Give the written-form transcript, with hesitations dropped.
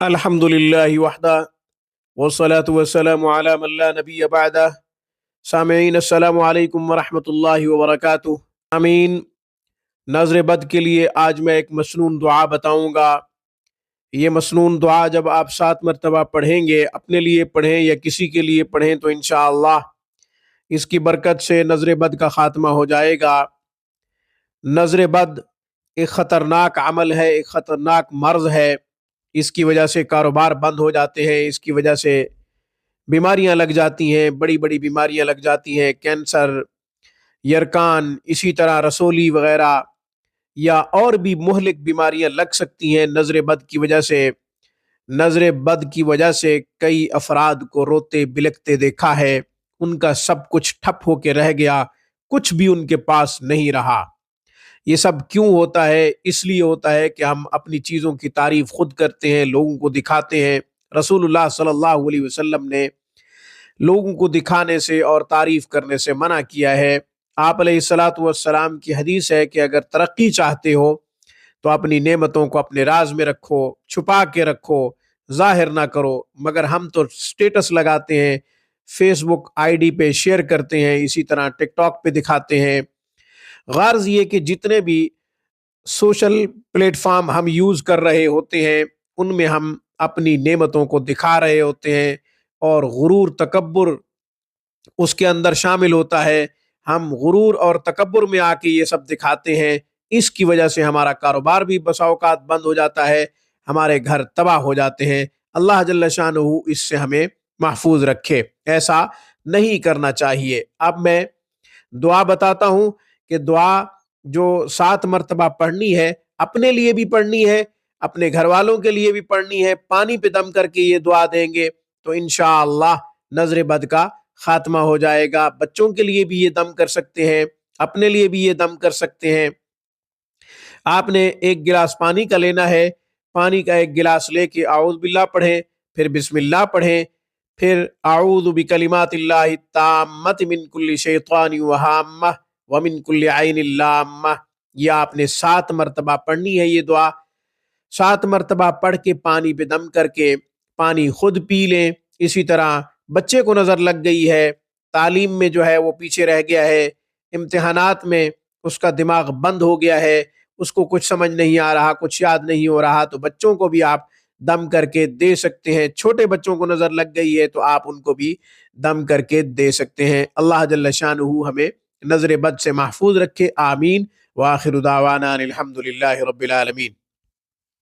الحمدللہ وحدہ والصلاة والسلام علی من لا نبی بعدہ۔ سامعین السلام علیکم ورحمۃ اللہ وبرکاتہ۔ آمین۔ نظر بد کے لیے آج میں ایک مسنون دعا بتاؤں گا۔ یہ مسنون دعا جب آپ 7 مرتبہ پڑھیں گے، اپنے لیے پڑھیں یا کسی کے لیے پڑھیں، تو انشاءاللہ اس کی برکت سے نظر بد کا خاتمہ ہو جائے گا۔ نظر بد ایک خطرناک عمل ہے، ایک خطرناک مرض ہے۔ اس کی وجہ سے کاروبار بند ہو جاتے ہیں، اس کی وجہ سے بیماریاں لگ جاتی ہیں، بڑی بڑی بیماریاں لگ جاتی ہیں، کینسر، یرکان، اسی طرح رسولی وغیرہ، یا اور بھی مہلک بیماریاں لگ سکتی ہیں نظر بد کی وجہ سے۔ نظر بد کی وجہ سے کئی افراد کو روتے بلکتے دیکھا ہے، ان کا سب کچھ ٹھپ ہو کے رہ گیا، کچھ بھی ان کے پاس نہیں رہا۔ یہ سب کیوں ہوتا ہے؟ اس لیے ہوتا ہے کہ ہم اپنی چیزوں کی تعریف خود کرتے ہیں، لوگوں کو دکھاتے ہیں۔ رسول اللہ صلی اللہ علیہ وسلم نے لوگوں کو دکھانے سے اور تعریف کرنے سے منع کیا ہے۔ آپ علیہ الصلاۃ والسلام کی حدیث ہے کہ اگر ترقی چاہتے ہو تو اپنی نعمتوں کو اپنے راز میں رکھو، چھپا کے رکھو، ظاہر نہ کرو۔ مگر ہم تو سٹیٹس لگاتے ہیں، فیس بک آئی ڈی پہ شیئر کرتے ہیں، اسی طرح ٹک ٹاک پہ دکھاتے ہیں۔ غرض یہ کہ جتنے بھی سوشل پلیٹ فارم ہم یوز کر رہے ہوتے ہیں، ان میں ہم اپنی نعمتوں کو دکھا رہے ہوتے ہیں، اور غرور تکبر اس کے اندر شامل ہوتا ہے۔ ہم غرور اور تکبر میں آ کے یہ سب دکھاتے ہیں، اس کی وجہ سے ہمارا کاروبار بھی بسا اوقات بند ہو جاتا ہے، ہمارے گھر تباہ ہو جاتے ہیں۔ اللہ جل شانہ اس سے ہمیں محفوظ رکھے، ایسا نہیں کرنا چاہیے۔ اب میں دعا بتاتا ہوں کہ دعا جو 7 مرتبہ پڑھنی ہے، اپنے لیے بھی پڑھنی ہے، اپنے گھر والوں کے لیے بھی پڑھنی ہے۔ پانی پہ دم کر کے یہ دعا دیں گے تو انشاءاللہ نظر بد کا خاتمہ ہو جائے گا۔ بچوں کے لیے بھی یہ دم کر سکتے ہیں، اپنے لیے بھی یہ دم کر سکتے ہیں۔ آپ نے ایک گلاس پانی کا لینا ہے، پانی کا ایک گلاس لے کے اعوذ باللہ پڑھیں، پھر بسم اللہ پڑھیں، پھر اعوذ بکلمات اللہ التامۃ من کل شیطان وہامہ ومن کل عین لامہ۔ یہ آپ نے 7 مرتبہ پڑھنی ہے یہ دعا۔ 7 مرتبہ پڑھ کے پانی پہ دم کر کے پانی خود پی لیں۔ اسی طرح بچے کو نظر لگ گئی ہے، تعلیم میں جو ہے وہ پیچھے رہ گیا ہے، امتحانات میں اس کا دماغ بند ہو گیا ہے، اس کو کچھ سمجھ نہیں آ رہا، کچھ یاد نہیں ہو رہا، تو بچوں کو بھی آپ دم کر کے دے سکتے ہیں۔ چھوٹے بچوں کو نظر لگ گئی ہے تو آپ ان کو بھی دم کر کے دے سکتے ہیں۔ اللہ جل شانہ ہمیں نظر بد سے محفوظ رکھے، آمین۔ وآخر دعوانا الحمدللہ رب العالمین۔